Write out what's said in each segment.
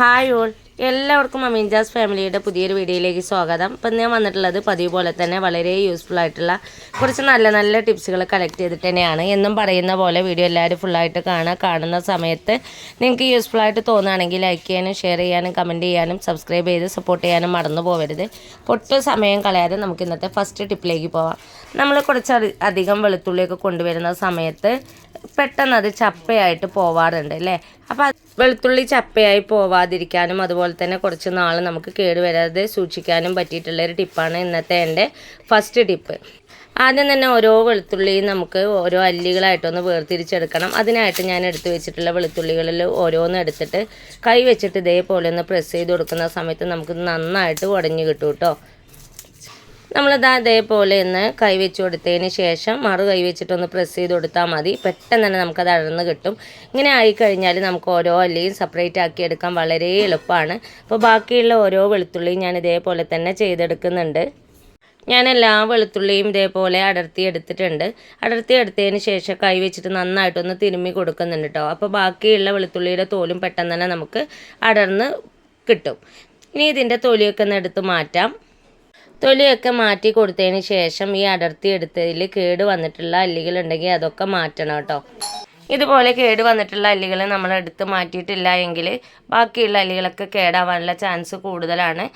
Hi all, എല്ലാവർക്കും അമീൻജാസ് ഫാമിലിയുടെ പുതിയൊരു വീഡിയോയിലേക്ക് സ്വാഗതം. ഇപ്പം ഞാൻ വന്നിട്ടുള്ളത് പതിവ് പോലെ തന്നെ വളരെ യൂസ്ഫുൾ ആയിട്ടുള്ള കുറച്ച് നല്ല നല്ല ടിപ്സുകൾ കളക്ട് ചെയ്തിട്ട് തന്നെയാണ്. എന്നും പറയുന്ന പോലെ വീഡിയോ എല്ലാവരും ഫുള്ളായിട്ട് കാണുന്ന സമയത്ത് നിങ്ങൾക്ക് യൂസ്ഫുൾ ആയിട്ട് തോന്നുകയാണെങ്കിൽ ലൈക്ക് ചെയ്യാനും ഷെയർ ചെയ്യാനും കമൻറ്റ് ചെയ്യാനും സബ്സ്ക്രൈബ് ചെയ്ത് സപ്പോർട്ട് ചെയ്യാനും മറന്നു പോകരുത്. ഒട്ടും സമയം കളയാതെ നമുക്ക് ഇന്നത്തെ ഫസ്റ്റ് ടിപ്പിലേക്ക് പോവാം. നമ്മൾ കുറച്ച് അധികം വെളുത്തുള്ളിയൊക്കെ കൊണ്ടുവരുന്ന സമയത്ത് പെട്ടെന്ന് അത് ചപ്പയായിട്ട് പോവാറുണ്ട് അല്ലേ. അപ്പോൾ വെളുത്തുള്ളി ചപ്പയായി പോവാതിരിക്കാനും അതുപോലെ തന്നെ കുറച്ച് നാൾ നമുക്ക് കേടുവരാതെ സൂക്ഷിക്കാനും പറ്റിയിട്ടുള്ളൊരു ടിപ്പാണ് ഇന്നത്തെ എൻ്റെ ഫസ്റ്റ് ടിപ്പ്. ആദ്യം തന്നെ ഓരോ വെളുത്തുള്ളിയും നമുക്ക് ഓരോ അല്ലികളായിട്ടൊന്ന് വേർതിരിച്ചെടുക്കണം. അതിനായിട്ട് ഞാൻ എടുത്തു വെച്ചിട്ടുള്ള വെളുത്തുള്ളികളിൽ ഓരോന്ന് എടുത്തിട്ട് കൈ വെച്ചിട്ട് ഇതേപോലെ ഒന്ന് പ്രസ് ചെയ്ത് കൊടുക്കുന്ന സമയത്ത് നമുക്ക് നന്നായിട്ട് ഉടഞ്ഞു കിട്ടും കേട്ടോ. നമ്മളിത് അതേപോലെ ഒന്ന് കൈ വെച്ച് കൊടുത്തതിന് ശേഷം മറു കൈ വെച്ചിട്ടൊന്ന് പ്രസ് ചെയ്ത് കൊടുത്താൽ മതി. പെട്ടെന്ന് തന്നെ നമുക്കത് അടർന്ന് കിട്ടും. ഇങ്ങനെ ആയിക്കഴിഞ്ഞാൽ നമുക്ക് ഓരോ അല്ലിയും സെപ്പറേറ്റ് ആക്കി എടുക്കാൻ വളരെ എളുപ്പമാണ്. അപ്പോൾ ബാക്കിയുള്ള ഓരോ വെളുത്തുള്ളിയും ഞാൻ ഇതേപോലെ തന്നെ ചെയ്തെടുക്കുന്നുണ്ട്. ഞാൻ എല്ലാ വെളുത്തുള്ളിയും ഇതേപോലെ അടർത്തി എടുത്തതിന് ശേഷം കൈ വെച്ചിട്ട് നന്നായിട്ടൊന്ന് തിരുമ്മി കൊടുക്കുന്നുണ്ട് കേട്ടോ. അപ്പോൾ ബാക്കിയുള്ള വെളുത്തുള്ളിയുടെ തോലും പെട്ടെന്ന് തന്നെ നമുക്ക് അടർന്ന് കിട്ടും. ഇനി ഇതിൻ്റെ തൊലിയൊക്കെ ഒന്ന് എടുത്ത് മാറ്റാം. തൊലിയൊക്കെ മാറ്റി കൊടുത്തതിന് ശേഷം ഈ അടർത്തി എടുത്തതിൽ കേട് വന്നിട്ടുള്ള അല്ലികളുണ്ടെങ്കിൽ അതൊക്കെ മാറ്റണം കേട്ടോ. ഇതുപോലെ കേട് വന്നിട്ടുള്ള അല്ലികൾ നമ്മൾ എടുത്ത് മാറ്റിയിട്ടില്ല എങ്കിൽ ബാക്കിയുള്ള അല്ലികളൊക്കെ കേടാവാനുള്ള ചാൻസ് കൂടുതലാണ്.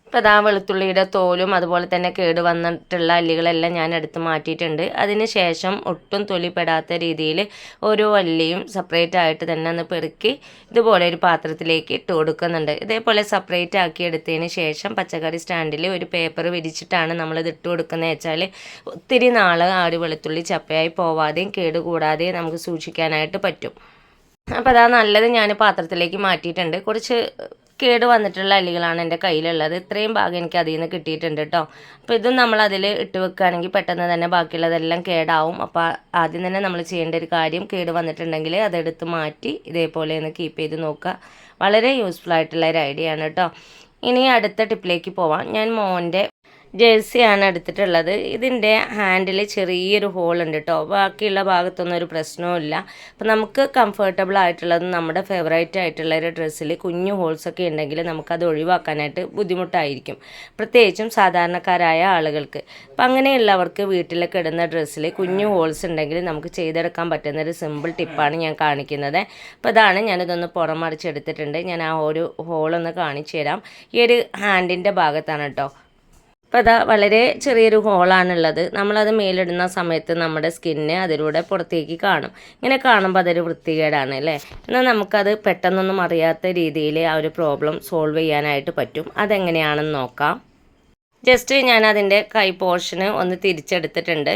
ഇപ്പോൾ അതാ വെളുത്തുള്ളിയുടെ തോലും അതുപോലെ തന്നെ കേട് വന്നിട്ടുള്ള അല്ലികളെല്ലാം ഞാൻ എടുത്ത് മാറ്റിയിട്ടുണ്ട്. അതിന് ശേഷം ഒട്ടും തൊലിപ്പെടാത്ത രീതിയിൽ ഓരോ അല്ലിയും സെപ്പറേറ്റ് ആയിട്ട് തന്നെ ഒന്ന് പെറുക്കി ഇതുപോലെ ഒരു പാത്രത്തിലേക്ക് ഇട്ട് കൊടുക്കുന്നുണ്ട്. ഇതേപോലെ സെപ്പറേറ്റ് ആക്കി എടുത്തതിന് ശേഷം പച്ചക്കറി സ്റ്റാൻഡിൽ ഒരു പേപ്പർ വിരിച്ചിട്ടാണ് നമ്മളിത് ഇട്ട് കൊടുക്കുന്നത് വെച്ചാൽ ഒത്തിരി നാൾ ആ ഒരു വെളുത്തുള്ളി ചപ്പയായി പോവാതെയും കേടുകൂടാതെയും നമുക്ക് സൂക്ഷിക്കാനായിട്ട് പറ്റും. അപ്പോൾ അതാ നല്ലത് ഞാൻ പാത്രത്തിലേക്ക് മാറ്റിയിട്ടുണ്ട്. കുറച്ച് കേട് വന്നിട്ടുള്ള അല്ലികളാണ് എൻ്റെ കയ്യിലുള്ളത്. ഇത്രയും ഭാഗം എനിക്ക് അതിൽ നിന്ന് കിട്ടിയിട്ടുണ്ട് കേട്ടോ. അപ്പോൾ ഇതും നമ്മൾ അതിൽ ഇട്ട് വെക്കുകയാണെങ്കിൽ പെട്ടെന്ന് തന്നെ ബാക്കിയുള്ളതെല്ലാം കേടാവും. അപ്പോൾ ആദ്യം തന്നെ നമ്മൾ ചെയ്യേണ്ട ഒരു കാര്യം കേട് വന്നിട്ടുണ്ടെങ്കിൽ അതെടുത്ത് മാറ്റി ഇതേപോലെ ഒന്ന് കീപ്പ് ചെയ്ത് നോക്കുക. വളരെ യൂസ്ഫുൾ ആയിട്ടുള്ള ഒരു ഐഡിയ ആണ് കേട്ടോ. ഇനി അടുത്ത ടിപ്പിലേക്ക് പോവാം. ഞാൻ മോൻ്റെ ജേഴ്സിയാണ് എടുത്തിട്ടുള്ളത്. ഇതിൻ്റെ ഹാൻഡിൽ ചെറിയൊരു ഹോൾ ഉണ്ട് കേട്ടോ. ബാക്കിയുള്ള ഭാഗത്തൊന്നും ഒരു പ്രശ്നവും ഇല്ല. അപ്പോൾ നമുക്ക് കംഫർട്ടബിൾ ആയിട്ടുള്ളത് നമ്മുടെ ഫേവറേറ്റ് ആയിട്ടുള്ള ഒരു ഡ്രസ്സിൽ കുഞ്ഞു ഹോൾസൊക്കെ ഉണ്ടെങ്കിൽ നമുക്കത് ഒഴിവാക്കാനായിട്ട് ബുദ്ധിമുട്ടായിരിക്കും, പ്രത്യേകിച്ചും സാധാരണക്കാരായ ആളുകൾക്ക്. അപ്പം അങ്ങനെയുള്ളവർക്ക് വീട്ടിലൊക്കെ ഇടുന്ന ഡ്രസ്സിൽ കുഞ്ഞു ഹോൾസ് ഉണ്ടെങ്കിൽ നമുക്ക് ചെയ്തെടുക്കാൻ പറ്റുന്ന ഒരു സിമ്പിൾ ടിപ്പാണ് ഞാൻ കാണിക്കുന്നത്. അപ്പോൾ അതാണ് ഞാനിതൊന്ന് പുറമറിച്ചെടുത്തിട്ടുണ്ട്. ഞാൻ ആ ഒരു ഹോളൊന്ന് കാണിച്ചു തരാം. ഈ ഒരു ഹാൻഡിൻ്റെ ഭാഗത്താണ് കേട്ടോ. അപ്പോൾ അതാ വളരെ ചെറിയൊരു ഹോളാണുള്ളത്. നമ്മളത് മേലിടുന്ന സമയത്ത് നമ്മുടെ സ്കിന്ന് അതിലൂടെ പുറത്തേക്ക് കാണും. ഇങ്ങനെ കാണുമ്പോൾ അതൊരു വൃത്തികേടാണ് അല്ലേ. എന്നാൽ നമുക്കത് പെട്ടെന്നൊന്നും അറിയാത്ത രീതിയിൽ ആ ഒരു പ്രോബ്ലം സോൾവ് ചെയ്യാനായിട്ട് പറ്റും. അതെങ്ങനെയാണെന്ന് നോക്കാം. ജസ്റ്റ് ഞാൻ അതിൻ്റെ കൈ പോർഷന് ഒന്ന് തിരിച്ചെടുത്തിട്ടുണ്ട്.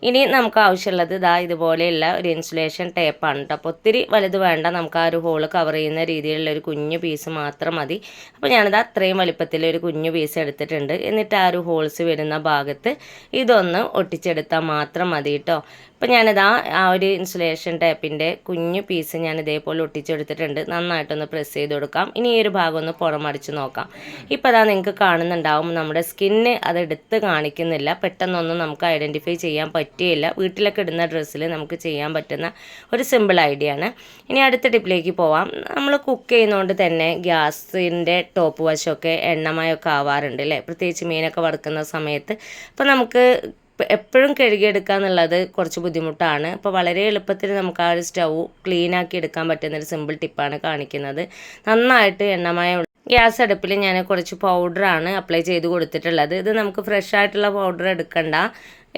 ഇനി നമുക്ക് ആവശ്യമുള്ളത് ഇതുപോലെയുള്ള ഒരു ഇൻസുലേഷൻ ടേപ്പാണ് കേട്ടോ. അപ്പോൾ ഒത്തിരി വലുത് വേണ്ട, നമുക്ക് ആ ഒരു ഹോള് കവർ ചെയ്യുന്ന രീതിയിലുള്ള ഒരു കുഞ്ഞു പീസ് മാത്രം മതി. അപ്പോൾ ഞാനിത് അത്രയും വലിപ്പത്തിൽ ഒരു കുഞ്ഞു പീസ് എടുത്തിട്ടുണ്ട്. എന്നിട്ട് ആ ഒരു ഹോൾസ് വരുന്ന ഭാഗത്ത് ഇതൊന്ന് ഒട്ടിച്ചെടുത്താൽ മാത്രം മതി കേട്ടോ. അപ്പോൾ ഞാനിതാ ആ ഒരു ഇൻസുലേഷൻ ടേപ്പിൻ്റെ കുഞ്ഞു പീസ് ഞാൻ ഇതേപോലെ ഒട്ടിച്ചെടുത്തിട്ടുണ്ട്. നന്നായിട്ടൊന്ന് പ്രസ് ചെയ്ത് കൊടുക്കാം. ഇനി ഈ ഒരു ഭാഗം ഒന്ന് പുറമടിച്ച് നോക്കാം. ഇപ്പോൾ അതാ നിങ്ങൾക്ക് കാണുന്നുണ്ടാവും നമ്മുടെ സ്കിന്ന് അതെടുത്ത് കാണിക്കുന്നില്ല. പെട്ടെന്നൊന്നും നമുക്ക് ഐഡൻറ്റിഫൈ ചെയ്യാൻ പറ്റിയില്ല. വീട്ടിലൊക്കെ ഇടുന്ന ഡ്രസ്സിൽ നമുക്ക് ചെയ്യാൻ പറ്റുന്ന ഒരു സിമ്പിൾ ഐഡിയ ആണ്. ഇനി അടുത്ത ടിപ്പിലേക്ക് പോവാം. നമ്മൾ കുക്ക് ചെയ്യുന്നതുകൊണ്ട് തന്നെ ഗ്യാസിൻ്റെ ടോപ്പ് വശമൊക്കെ എണ്ണമയമൊക്കെ ആവാറുണ്ട് അല്ലേ, പ്രത്യേകിച്ച് മീനൊക്കെ വറുക്കുന്ന സമയത്ത്. അപ്പോൾ നമുക്ക് എപ്പോഴും കഴുകിയെടുക്കുക എന്നുള്ളത് കുറച്ച് ബുദ്ധിമുട്ടാണ്. അപ്പോൾ വളരെ എളുപ്പത്തിൽ നമുക്ക് ആ ഒരു സ്റ്റൗ ക്ലീനാക്കി എടുക്കാൻ പറ്റുന്നൊരു സിമ്പിൾ ടിപ്പാണ് കാണിക്കുന്നത്. നന്നായിട്ട് എണ്ണമയം ഗ്യാസ് അടുപ്പിൽ ഞാൻ കുറച്ച് പൗഡറാണ് അപ്ലൈ ചെയ്ത് കൊടുത്തിട്ടുള്ളത്. ഇത് നമുക്ക് ഫ്രഷ് ആയിട്ടുള്ള പൗഡർ എടുക്കണ്ട,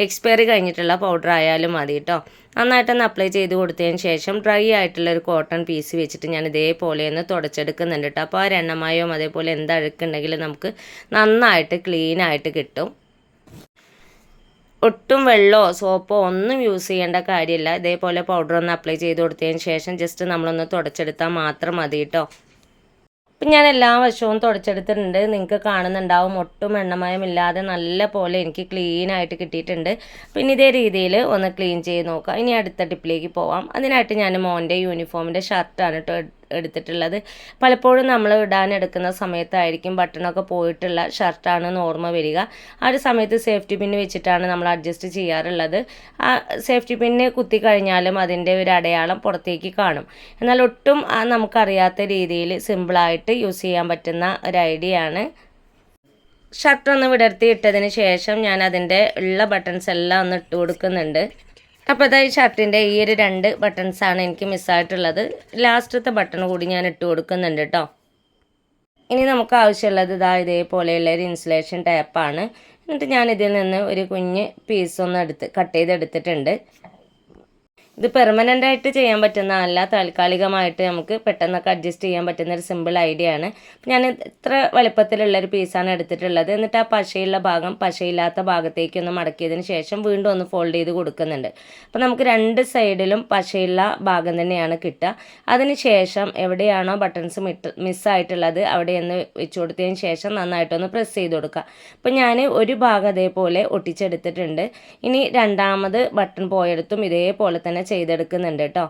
എക്സ്പയറി കഴിഞ്ഞിട്ടുള്ള പൗഡർ ആയാലും മതി കേട്ടോ. നന്നായിട്ടൊന്ന് അപ്ലൈ ചെയ്ത് കൊടുത്തതിന് ശേഷം ഡ്രൈ ആയിട്ടുള്ള ഒരു കോട്ടൺ പീസ് വെച്ചിട്ട് ഞാൻ ഇതേപോലെ ഒന്ന് തുടച്ചെടുക്കുന്നുണ്ട് കേട്ടോ. അപ്പോൾ ആ എണ്ണമയവും അതേപോലെ എന്തഴുക്കുണ്ടെങ്കിലും നമുക്ക് നന്നായിട്ട് ക്ലീനായിട്ട് കിട്ടും. ഒട്ടും വെള്ളമോ സോപ്പോ ഒന്നും യൂസ് ചെയ്യേണ്ട കാര്യമില്ല. ഇതേപോലെ പൗഡർ ഒന്ന് അപ്ലൈ ചെയ്ത് കൊടുത്തതിന് ശേഷം ജസ്റ്റ് നമ്മളൊന്ന് തുടച്ചെടുത്താൽ മാത്രം മതി കേട്ടോ. അപ്പം ഞാൻ എല്ലാ വശവും തുടച്ചെടുത്തിട്ടുണ്ട്. നിങ്ങൾക്ക് കാണുന്നുണ്ടാവും ഒട്ടും എണ്ണമയമില്ലാതെ നല്ല പോലെ എനിക്ക് ക്ലീനായിട്ട് കിട്ടിയിട്ടുണ്ട്. പിന്നെ ഇതേ രീതിയിൽ ഒന്ന് ക്ലീൻ ചെയ്ത് നോക്കാം. ഇനി അടുത്ത ടിപ്പിലേക്ക് പോവാം. അതിനായിട്ട് ഞാൻ മോൻ്റെ യൂണിഫോമിൻ്റെ ഷർട്ടാണ് കേട്ടോ എടുത്തിട്ടുള്ളത്. പലപ്പോഴും നമ്മൾ ഇടാനെടുക്കുന്ന സമയത്തായിരിക്കും ബട്ടണൊക്കെ പോയിട്ടുള്ള ഷർട്ടാണ് ഓർമ്മ വരിക. ആ ഒരു സമയത്ത് സേഫ്റ്റി പിന്ന് വെച്ചിട്ടാണ് നമ്മൾ അഡ്ജസ്റ്റ് ചെയ്യാറുള്ളത്. ആ സേഫ്റ്റി പിന്ന് കുത്തി കഴിഞ്ഞാലും അതിൻ്റെ ഒരു അടയാളം പുറത്തേക്ക് കാണും. എന്നാൽ ഒട്ടും നമുക്കറിയാത്ത രീതിയിൽ സിമ്പിളായിട്ട് യൂസ് ചെയ്യാൻ പറ്റുന്ന ഒരു ഐഡിയ ആണ്. ഷർട്ട് ഒന്ന് വിടർത്തി ഇട്ടതിന് ശേഷം ഞാൻ അതിൻ്റെ ഉള്ള ബട്ടൺസ് എല്ലാം ഒന്ന് ഇട്ട് കൊടുക്കുന്നുണ്ട്. അപ്പോൾ ഇതാ ഈ ഷർട്ടിൻ്റെ ഈ ഒരു 2 ബട്ടൺസാണ് എനിക്ക് മിസ്സായിട്ടുള്ളത്. ലാസ്റ്റത്തെ ബട്ടൺ കൂടി ഞാൻ ഇട്ട് കൊടുക്കുന്നുണ്ട് കേട്ടോ. ഇനി നമുക്ക് ആവശ്യമുള്ളത് ഇതേപോലെയുള്ള ഒരു ഇൻസുലേഷൻ ടേപ്പാണ്. എന്നിട്ട് ഞാൻ ഇതിൽ നിന്ന് ഒരു കുഞ്ഞ് പീസ് ഒന്ന് കട്ട് ചെയ്തെടുത്തിട്ടുണ്ട്. ഇത് പെർമനൻ്റ് ആയിട്ട് ചെയ്യാൻ പറ്റുന്നതല്ല, താൽക്കാലികമായിട്ട് നമുക്ക് പെട്ടെന്നൊക്കെ അഡ്ജസ്റ്റ് ചെയ്യാൻ പറ്റുന്ന ഒരു സിമ്പിൾ ഐഡിയ ആണ്. ഞാൻ ഇത്ര വലുപ്പത്തിലുള്ളൊരു പീസാണ് എടുത്തിട്ടുള്ളത്. എന്നിട്ട് ആ പശയുള്ള ഭാഗം പശയില്ലാത്ത ഭാഗത്തേക്ക് ഒന്ന് മടക്കിയതിന് ശേഷം വീണ്ടും ഒന്ന് ഫോൾഡ് ചെയ്ത് കൊടുക്കുന്നുണ്ട്. അപ്പോൾ നമുക്ക് 2 സൈഡിലും പശയുള്ള ഭാഗം തന്നെയാണ് കിട്ടുക. അതിന് ശേഷം എവിടെയാണോ ബട്ടൺസ് മിസ്സായിട്ടുള്ളത് അവിടെ ഒന്ന് വെച്ച് കൊടുത്തതിന് ശേഷം നന്നായിട്ടൊന്ന് പ്രസ് ചെയ്ത് കൊടുക്കുക. അപ്പോൾ ഞാൻ ഒരു ഭാഗം അതേപോലെ ഒട്ടിച്ചെടുത്തിട്ടുണ്ട്. ഇനി രണ്ടാമത് ബട്ടൺ പോയെടുത്തും ഇതേപോലെ തന്നെ ചെയ്തെടുക്കുന്നുണ്ട് കേട്ടോ.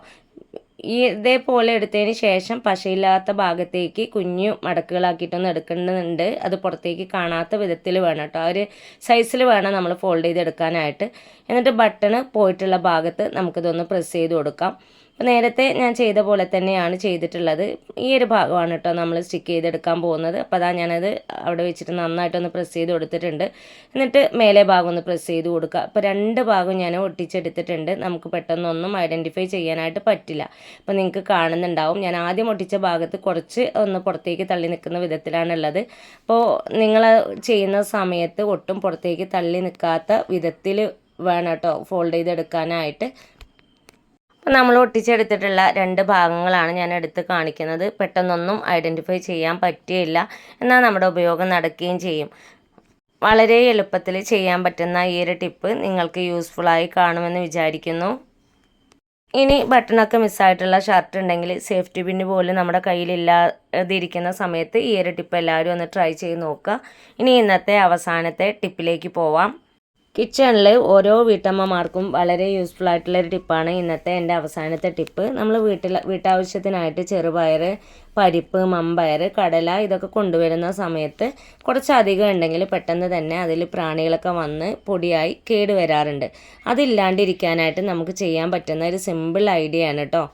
ഇതേപോലെ എടുത്തതിന് ശേഷം പശയില്ലാത്ത ഭാഗത്തേക്ക് കുഞ്ഞു മടക്കുകളാക്കിയിട്ടൊന്ന് എടുക്കുന്നുണ്ട്. അത് പുറത്തേക്ക് കാണാത്ത വിധത്തിൽ വേണം കേട്ടോ, ആ ഒരു സൈസിൽ വേണം നമ്മൾ ഫോൾഡ് ചെയ്തെടുക്കാനായിട്ട്. എന്നിട്ട് ബട്ടണ് പോയിട്ടുള്ള ഭാഗത്ത് നമുക്കിതൊന്ന് പ്രസ് ചെയ്ത് കൊടുക്കാം. അപ്പോൾ നേരത്തെ ഞാൻ ചെയ്ത പോലെ തന്നെയാണ് ചെയ്തിട്ടുള്ളത്. ഈ ഒരു ഭാഗമാണ് കേട്ടോ നമ്മൾ സ്റ്റിക്ക് ചെയ്തെടുക്കാൻ പോകുന്നത്. അപ്പോൾ അതാ ഞാനത് അവിടെ വെച്ചിട്ട് നന്നായിട്ടൊന്ന് പ്രസ് ചെയ്ത് കൊടുത്തിട്ടുണ്ട്. എന്നിട്ട് മേലെ ഭാഗം ഒന്ന് പ്രസ് ചെയ്ത് കൊടുക്കുക. അപ്പോൾ 2 ഭാഗം ഞാൻ ഒട്ടിച്ചെടുത്തിട്ടുണ്ട്. നമുക്ക് പെട്ടെന്നൊന്നും ഐഡൻറ്റിഫൈ ചെയ്യാനായിട്ട് പറ്റില്ല. അപ്പോൾ നിങ്ങൾക്ക് കാണുന്നുണ്ടാവും, ഞാൻ ആദ്യം ഒട്ടിച്ച ഭാഗത്ത് കുറച്ച് ഒന്ന് പുറത്തേക്ക് തള്ളി നിൽക്കുന്ന വിധത്തിലാണുള്ളത്. അപ്പോൾ നിങ്ങൾ ചെയ്യുന്ന സമയത്ത് ഒട്ടും പുറത്തേക്ക് തള്ളി നിൽക്കാത്ത വിധത്തിൽ വേണം കേട്ടോ ഫോൾഡ് ചെയ്തെടുക്കാനായിട്ട്. നമ്മൾ ഒട്ടിച്ചെടുത്തിട്ടുള്ള 2 ഭാഗങ്ങളാണ് ഞാൻ എടുത്ത് കാണിക്കുന്നത്. പെട്ടെന്നൊന്നും ഐഡൻറ്റിഫൈ ചെയ്യാൻ പറ്റുകയില്ല, എന്നാൽ നമ്മുടെ ഉപയോഗം നടക്കുകയും ചെയ്യും. വളരെ എളുപ്പത്തിൽ ചെയ്യാൻ പറ്റുന്ന ഈ ഒരു ടിപ്പ് നിങ്ങൾക്ക് യൂസ്ഫുള്ളായി കാണുമെന്ന് വിചാരിക്കുന്നു. ഇനി ബട്ടണൊക്കെ മിസ്സായിട്ടുള്ള ഷർട്ട് ഉണ്ടെങ്കിൽ സേഫ്റ്റി പിന്ന് പോലും നമ്മുടെ കയ്യിലില്ലാതിരിക്കുന്ന സമയത്ത് ഈ ഒരു ടിപ്പ് എല്ലാവരും ഒന്ന് ട്രൈ ചെയ്ത് നോക്കുക. ഇനി ഇന്നത്തെ അവസാനത്തെ ടിപ്പിലേക്ക് പോവാം. കിച്ചണിൽ ഓരോ വീട്ടമ്മമാർക്കും വളരെ യൂസ്ഫുൾ ആയിട്ടുള്ളൊരു ടിപ്പാണ് ഇന്നത്തെ എൻ്റെ അവസാനത്തെ ടിപ്പ്. നമ്മൾ വീട്ടാവശ്യത്തിനായിട്ട് ചെറുപയർ, പരിപ്പ്, മമ്പയർ, കടല ഇതൊക്കെ കൊണ്ടുവരുന്ന സമയത്ത് കുറച്ചധികം ഉണ്ടെങ്കിൽ പെട്ടെന്ന് തന്നെ അതിൽ പ്രാണികളൊക്കെ വന്ന് പൊടിയായി കേടുവരാറുണ്ട്. അതില്ലാണ്ടിരിക്കാനായിട്ട് നമുക്ക് ചെയ്യാൻ പറ്റുന്ന ഒരു സിമ്പിൾ ഐഡിയ ആണ് കേട്ടോ.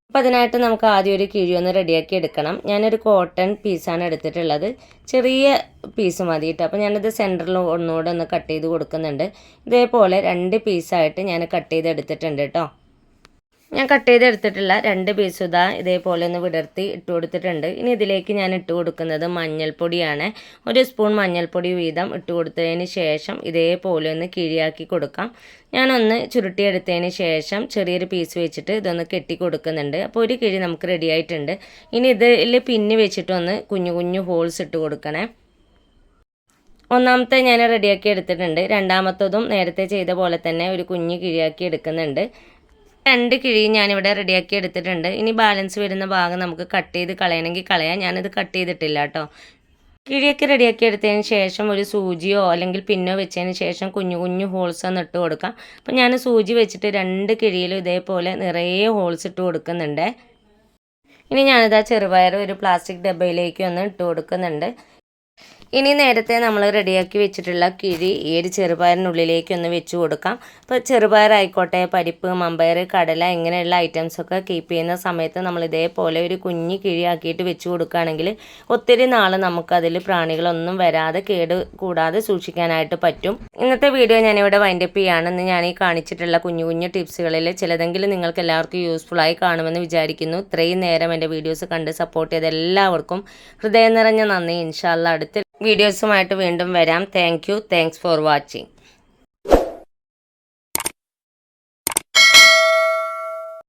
അപ്പോൾ അതിനായിട്ട് നമുക്ക് ആദ്യം ഒരു കിഴി ഒന്ന് റെഡിയാക്കി എടുക്കണം. ഞാനൊരു കോട്ടൺ പീസാണ് എടുത്തിട്ടുള്ളത്. ചെറിയ പീസ് മതി കേട്ടോ. അപ്പോൾ ഞാനത് സെൻറ്ററിൽ ഒന്നുകൂടെ ഒന്ന് കട്ട് ചെയ്ത് കൊടുക്കുന്നുണ്ട്. ഇതേപോലെ 2 പീസായിട്ട് ഞാൻ കട്ട് ചെയ്തെടുത്തിട്ടുണ്ട് കേട്ടോ. ഞാൻ കട്ട് ചെയ്തെടുത്തിട്ടുള്ള 2 പീസ് ഇതേപോലെ ഒന്ന് വിടർത്തി ഇട്ട് കൊടുത്തിട്ടുണ്ട്. ഇനി ഇതിലേക്ക് ഞാൻ ഇട്ട് കൊടുക്കുന്നത് മഞ്ഞൾപ്പൊടിയാണ്. 1 സ്പൂൺ മഞ്ഞൾപ്പൊടി വീതം ഇട്ട് കൊടുത്തതിന് ശേഷം ഇതേപോലെ ഒന്ന് കിഴിയാക്കി കൊടുക്കാം. ഞാനൊന്ന് ചുരുട്ടിയെടുത്തതിന് ശേഷം ചെറിയൊരു പീസ് വെച്ചിട്ട് ഇതൊന്ന് കെട്ടി കൊടുക്കുന്നുണ്ട്. അപ്പോൾ ഒരു കിഴി നമുക്ക് റെഡി ആയിട്ടുണ്ട്. ഇനി ഇതിൽ പിന്നി വെച്ചിട്ടൊന്ന് കുഞ്ഞു കുഞ്ഞു ഹോൾസ് ഇട്ട് കൊടുക്കണേ. ഒന്നാമത്തെ ഞാൻ റെഡിയാക്കി എടുത്തിട്ടുണ്ട്. രണ്ടാമത്തതും നേരത്തെ ചെയ്ത പോലെ തന്നെ ഒരു കുഞ്ഞു കിഴിയാക്കി എടുക്കുന്നുണ്ട്. 2 കിഴി ഞാനിവിടെ റെഡിയാക്കി എടുത്തിട്ടുണ്ട്. ഇനി ബാലൻസ് വരുന്ന ഭാഗം നമുക്ക് കട്ട് ചെയ്ത് കളയണമെങ്കിൽ കളയാം. ഞാനത് കട്ട് ചെയ്തിട്ടില്ല കേട്ടോ. കിഴിയൊക്കെ റെഡിയാക്കി എടുത്തതിന് ശേഷം ഒരു സൂചിയോ അല്ലെങ്കിൽ പിന്നോ വെച്ചതിന് ശേഷം കുഞ്ഞു കുഞ്ഞു ഹോൾസ് ഒന്ന് ഇട്ട് കൊടുക്കാം. അപ്പോൾ ഞാൻ സൂചി വെച്ചിട്ട് 2 കിഴിയിലും ഇതേപോലെ നിറയെ ഹോൾസ് ഇട്ട് കൊടുക്കുന്നുണ്ട്. ഇനി ഞാനിതാ ചെറുപയർ ഒരു പ്ലാസ്റ്റിക് ഡബ്ബയിലേക്ക് ഒന്ന് ഇട്ട് കൊടുക്കുന്നുണ്ട്. ഇനി നേരത്തെ നമ്മൾ റെഡിയാക്കി വെച്ചിട്ടുള്ള കിഴി ഈ ഒരു ചെറുപയറിനുള്ളിലേക്ക് ഒന്ന് വെച്ച് കൊടുക്കാം. അപ്പോൾ ചെറുപയർ ആയിക്കോട്ടെ, പരിപ്പ്, മമ്പയർ, കടല ഇങ്ങനെയുള്ള ഐറ്റംസൊക്കെ കീപ്പ് ചെയ്യുന്ന സമയത്ത് നമ്മൾ ഇതേപോലെ ഒരു കുഞ്ഞി കിഴിയാക്കിയിട്ട് വെച്ച് കൊടുക്കുകയാണെങ്കിൽ ഒത്തിരി നാൾ നമുക്കതിൽ പ്രാണികളൊന്നും വരാതെ കേട് കൂടാതെ സൂക്ഷിക്കാനായിട്ട് പറ്റും. ഇന്നത്തെ വീഡിയോ ഞാനിവിടെ വൈൻഡപ്പ് ചെയ്യുകയാണ്. ഇന്ന് ഞാൻ ഈ കാണിച്ചിട്ടുള്ള കുഞ്ഞു കുഞ്ഞു ടിപ്സുകളിൽ ചിലതെങ്കിലും നിങ്ങൾക്ക് എല്ലാവർക്കും യൂസ്ഫുള്ളായി കാണുമെന്ന് വിചാരിക്കുന്നു. ഇത്രയും നേരം എൻ്റെ വീഡിയോസ് കണ്ട് സപ്പോർട്ട് ചെയ്ത എല്ലാവർക്കും ഹൃദയം നിറഞ്ഞ നന്ദി. ഇൻഷാ അല്ലാഹ് അടുത്ത വീഡിയോസുമായിട്ട് വീണ്ടും വരാം. Thanks for watching.